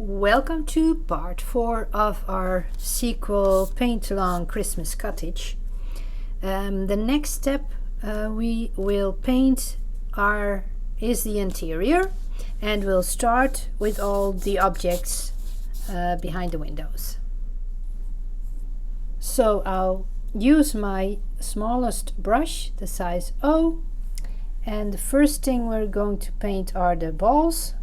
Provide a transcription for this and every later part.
Welcome to part 4 of our sequel Paint Along Christmas Cottage. The next step we will paint is the interior, and we'll start with all the objects behind the windows. So I'll use my smallest brush, the size O, and the first thing we're going to paint are the balls.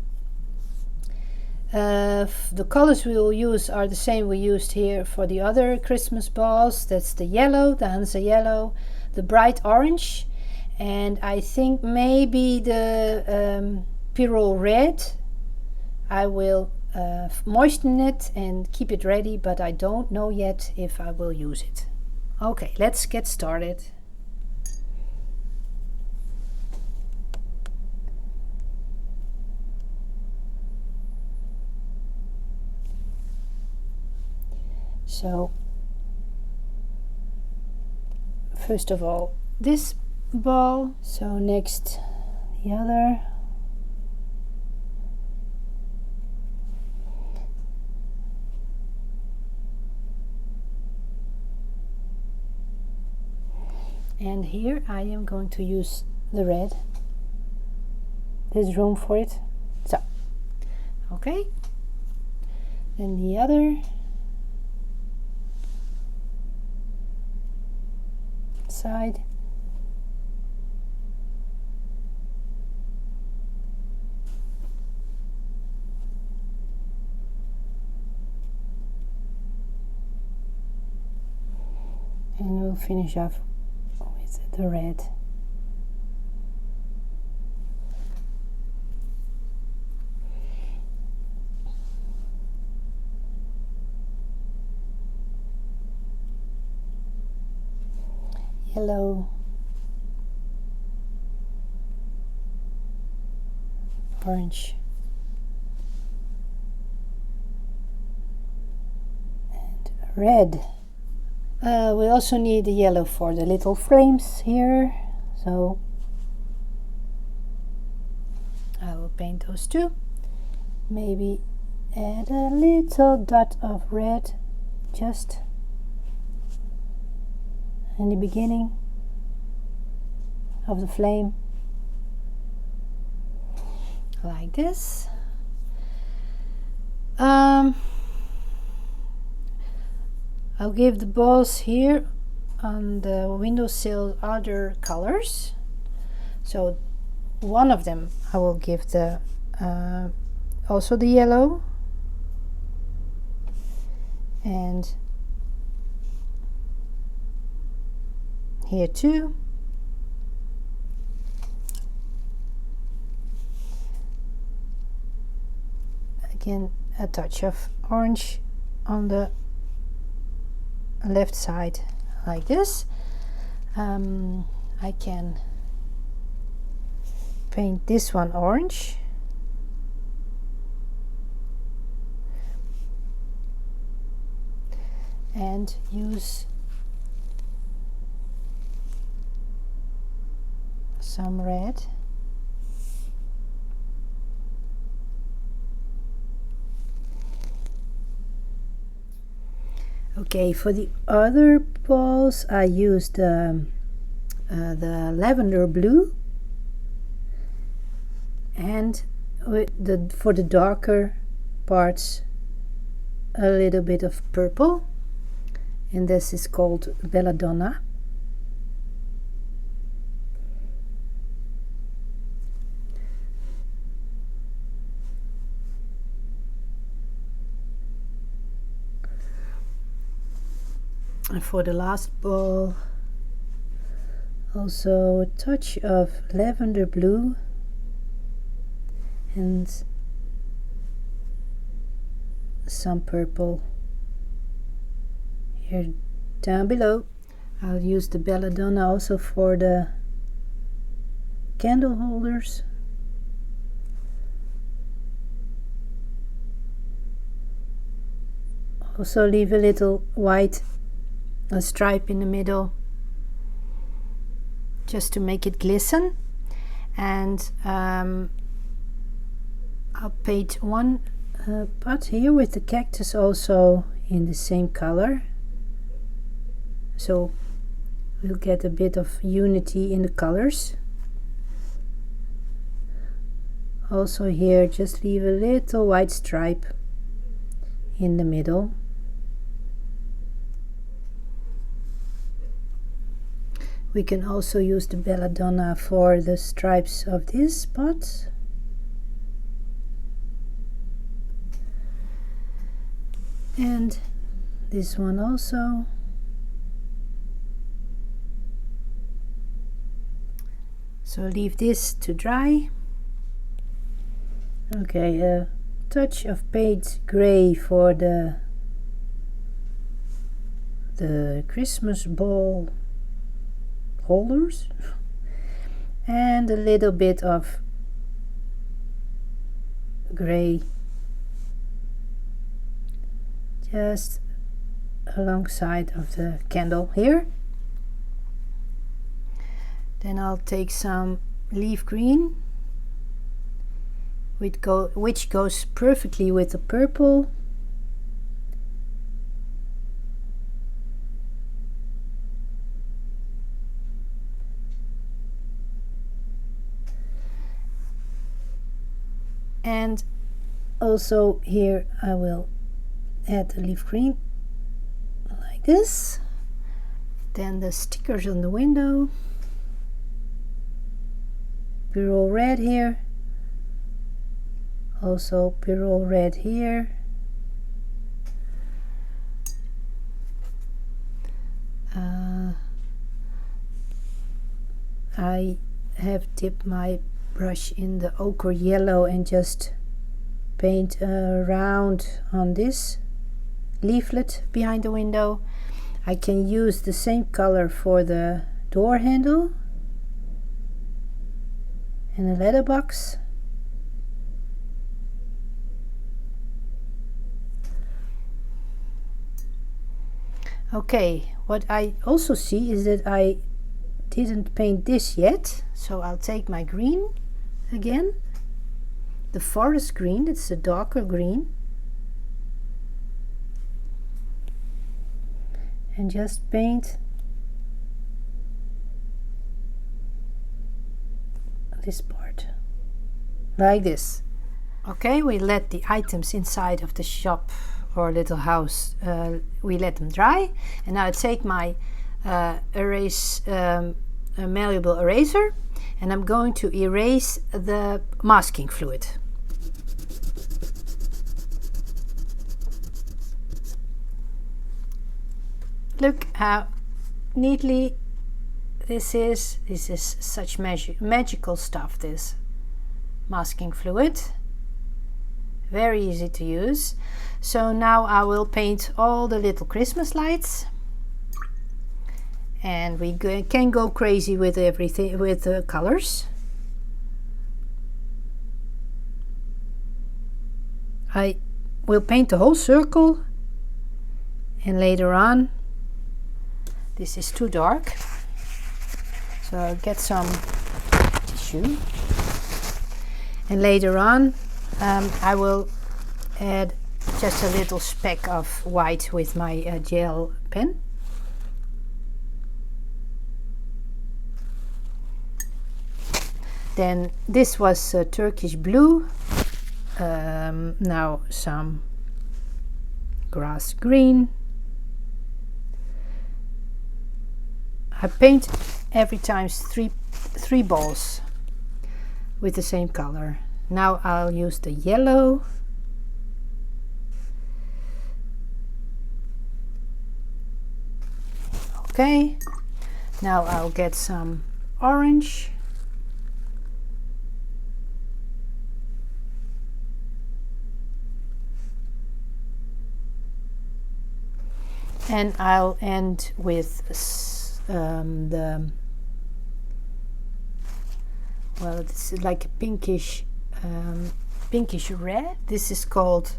The colors we will use are the same we used here for the other Christmas balls. That's the yellow, the Hansa yellow, the bright orange, and I think maybe the Pyrrole red. I will moisten it and keep it ready, but I don't know yet if I will use it. Okay, let's get started. So first of all this ball, so next the other, and here I am going to use the red. There's room for it, so okay, then the other side, and we'll finish off with the red. Yellow, orange, and red. We also need the yellow for the little flames here, so I will paint those too. Maybe add a little dot of red just in the beginning of the flame, like this. I'll give the balls here on the windowsill other colors. So one of them I will give the also the yellow, and here too. Again, a touch of orange on the left side, like this. I can paint this one orange, and use some red. Okay, for the other balls I used the lavender blue, and for the darker parts a little bit of purple, and this is called Belladonna. And for the last ball, also a touch of lavender blue and some purple here down below. I'll use the Belladonna also for the candle holders. Also leave a little white stripe in the middle just to make it glisten, and I'll paint one pot here with the cactus also in the same color, so we'll get a bit of unity in the colors. Also here just leave a little white stripe in the middle. We can also use the belladonna for the stripes of this pot. And this one also. So leave this to dry. Okay, a touch of paint gray for the Christmas ball holders, and a little bit of gray just alongside of the candle here. Then I'll take some leaf green, which goes perfectly with the purple. And also here I will add the leaf green like this. Then the stickers on the window. Pyrrole red here. Also pyrrole red here. I have dipped my brush in the ochre yellow and just paint around on this leaflet behind the window. I can use the same color for the door handle and the letterbox. Okay, what I also see is that I didn't paint this yet, so I'll take my green again, the forest green, it's a darker green, and just paint this part like this. Okay, we let the items inside of the shop or little house, we let them dry, and now I take my malleable eraser, and I'm going to erase the masking fluid. Look how neatly this is. This is such magical stuff, this masking fluid. Very easy to use. So now I will paint all the little Christmas lights, and we can go crazy with everything, with the colors. I will paint the whole circle, and later on, this is too dark, so I'll get some tissue, and later on I will add just a little speck of white with my gel pen. Then this was Turkish blue, now some grass green. I paint every time three balls with the same color. Now I'll use the yellow. Okay, now I'll get some orange. And I'll end with well, it's like a pinkish red. This is called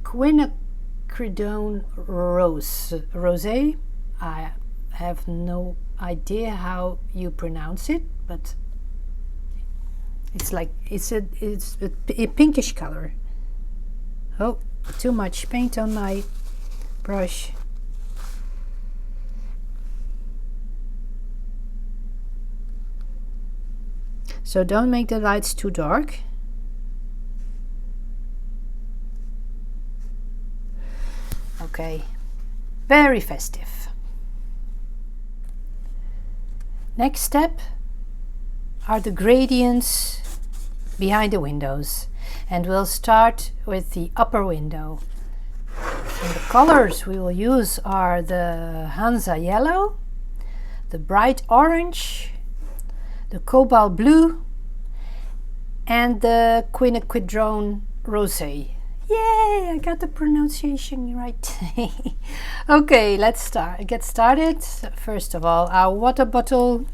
Quinacridone rosé. I have no idea how you pronounce it, but It's like it's a pinkish color. Oh, too much paint on my brush. So don't make the lights too dark. Okay, very festive. Next step are the gradients behind the windows, and we'll start with the upper window. And the colors we will use are the Hansa yellow, the bright orange, the cobalt blue, and the Quinacridone rosé. Yay, I got the pronunciation right. Okay, let's get started. First of all, our water bottle.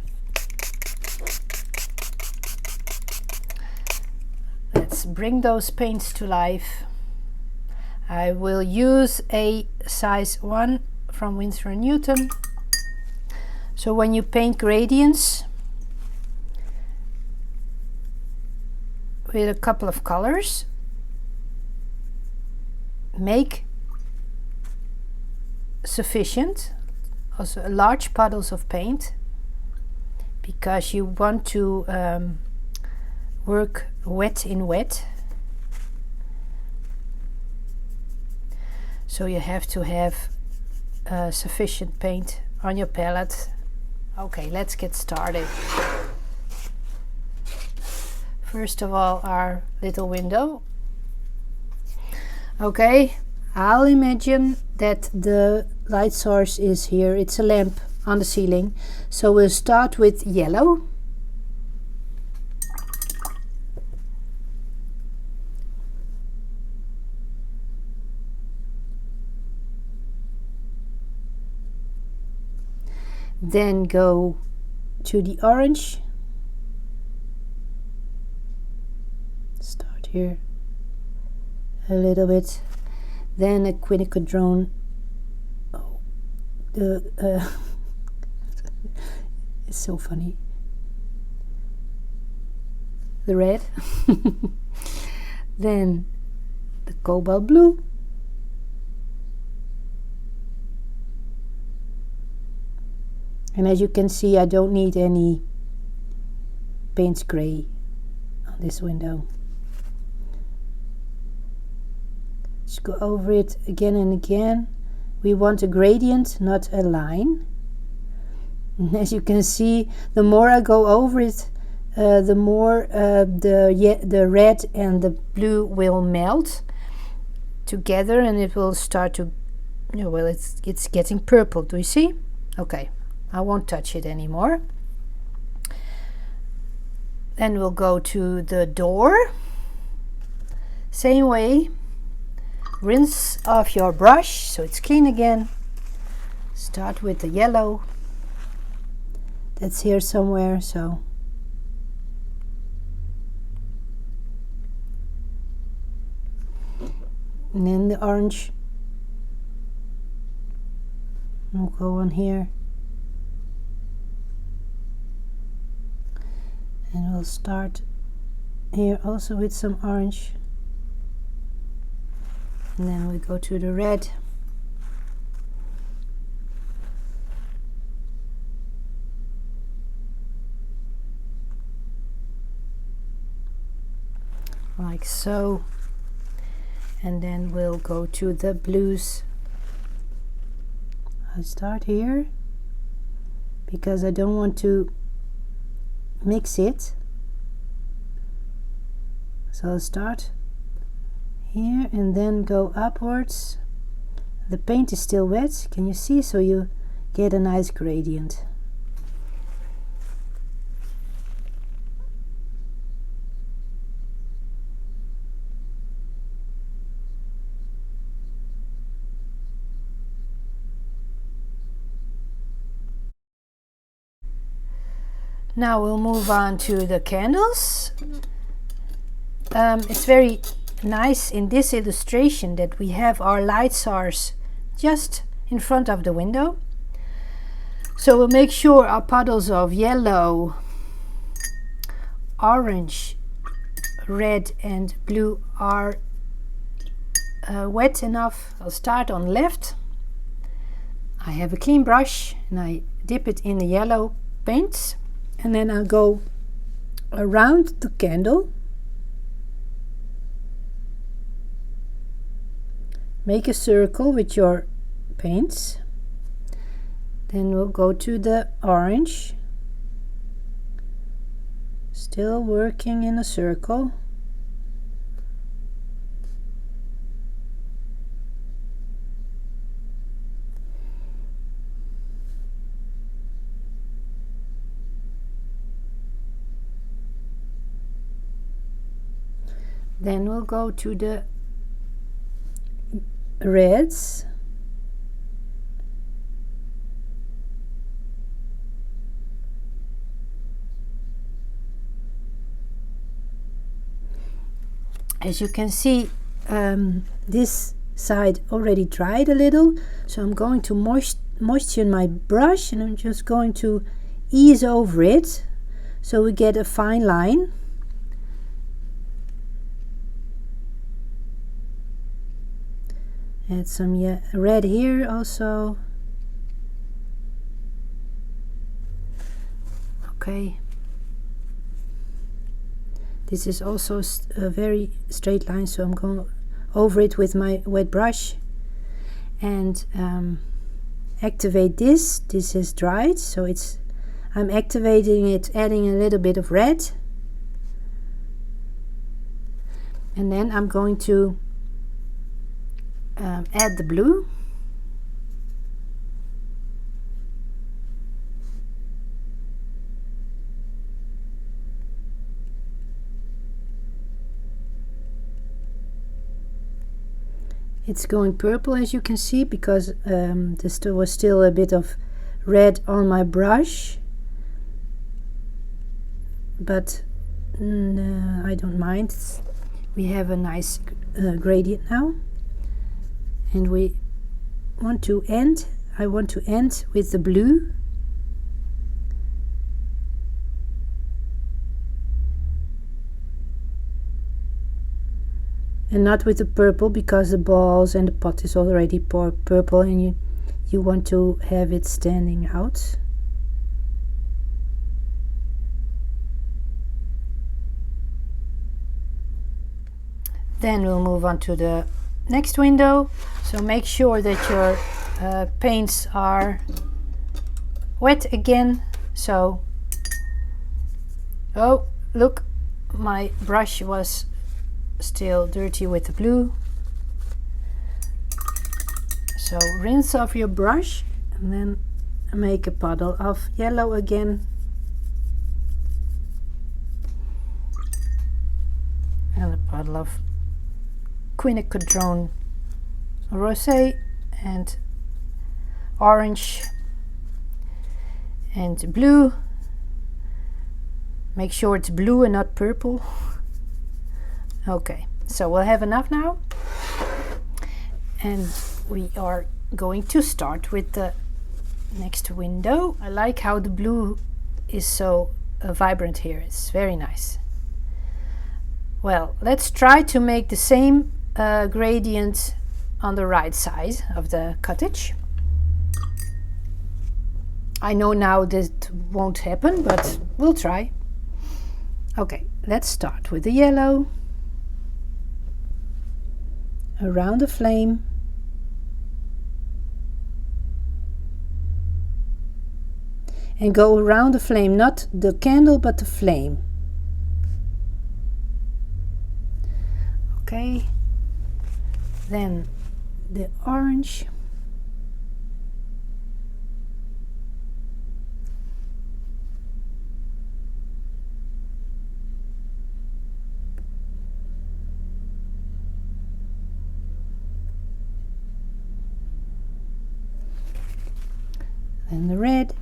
Let's bring those paints to life. I will use a size 1 from Winsor & Newton. So when you paint gradients with a couple of colors, make sufficient, also large puddles of paint, because you want to work wet in wet. So you have to have sufficient paint on your palette. Okay, let's get started. First of all, our little window. Okay, I'll imagine that the light source is here. It's a lamp on the ceiling. So we'll start with yellow. Then go to the orange. Start here a little bit. Then a Quinacridone. Oh, it's so funny. The red. Then the cobalt blue. And as you can see, I don't need any paint spray on this window. Just go over it again and again. We want a gradient, not a line. And as you can see, the more I go over it, the more the red and the blue will melt together, and it will start to, well, it's getting purple. Do you see? Okay. I won't touch it anymore. Then we'll go to the door. Same way. Rinse off your brush so it's clean again. Start with the yellow. That's here somewhere, so. And then the orange. We'll go on here. And we'll start here also with some orange. And then we go to the red. Like so. And then we'll go to the blues. I start here because I don't want to mix it, so I'll start here and then go upwards. The paint is still wet, can you see? So you get a nice gradient. Now we'll move on to the candles. It's very nice in this illustration that we have our light source just in front of the window. So we'll make sure our puddles of yellow, orange red and blue are wet enough, I'll start on left. I have a clean brush and I dip it in the yellow paints, and then I'll go around the candle. Make a circle with your paints. Then we'll go to the orange. Still working in a circle. Then we'll go to the reds. As you can see, this side already dried a little, so I'm going to moisten my brush, and I'm just going to ease over it so we get a fine line. Add some red here also. Okay. This is also a very straight line, so I'm going over it with my wet brush and activate this. This is dried, so I'm activating it, adding a little bit of red, and then I'm going to add the blue. It's going purple, as you can see, because there was still a bit of red on my brush, but I don't mind. We have a nice gradient now, and I want to end with the blue. And not with the purple, because the balls and the pot is already purple, and you want to have it standing out. Then we'll move on to the next window. So make sure that your paints are wet again. So, oh look, my brush was still dirty with the blue. So rinse off your brush and then make a puddle of yellow again, and a puddle of Quinacridone rosé and orange and blue. Make sure it's blue and not purple. Okay, so we'll have enough now, and we are going to start with the next window. I like how the blue is so vibrant here. It's very nice. Well, let's try to make the same gradient on the right side of the cottage. I know now that won't happen, but we'll try. Okay, let's start with the yellow. Around the flame. And go around the flame, not the candle but the flame. Okay, then the orange. And the red.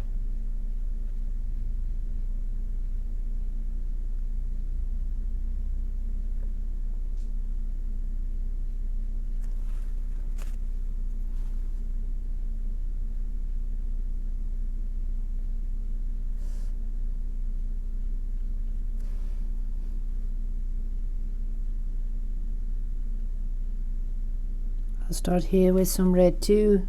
I'll start here with some red too,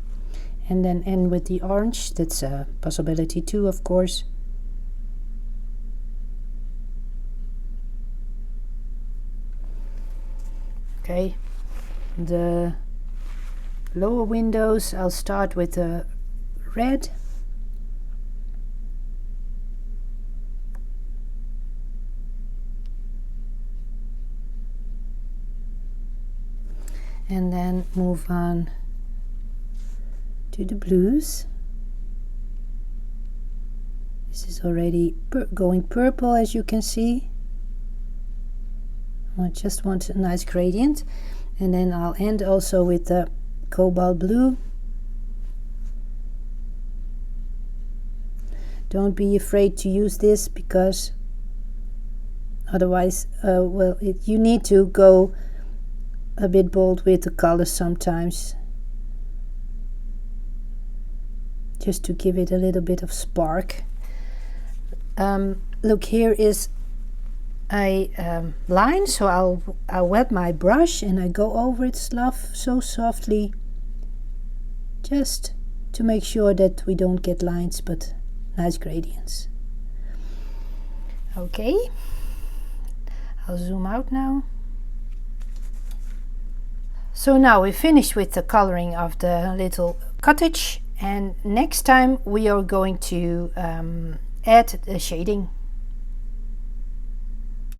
and then end with the orange. That's a possibility too, of course. Okay, the lower windows I'll start with the red. And then move on to the blues. This is already going purple, as you can see. I just want a nice gradient. And then I'll end also with the cobalt blue. Don't be afraid to use this, because otherwise well, you need to go a bit bold with the colors sometimes, just to give it a little bit of spark. Look, here is a line, so I'll wet my brush and I go over it so softly, just to make sure that we don't get lines but nice gradients. Okay, I'll zoom out now. So now we finished with the coloring of the little cottage, and next time we are going to add the shading.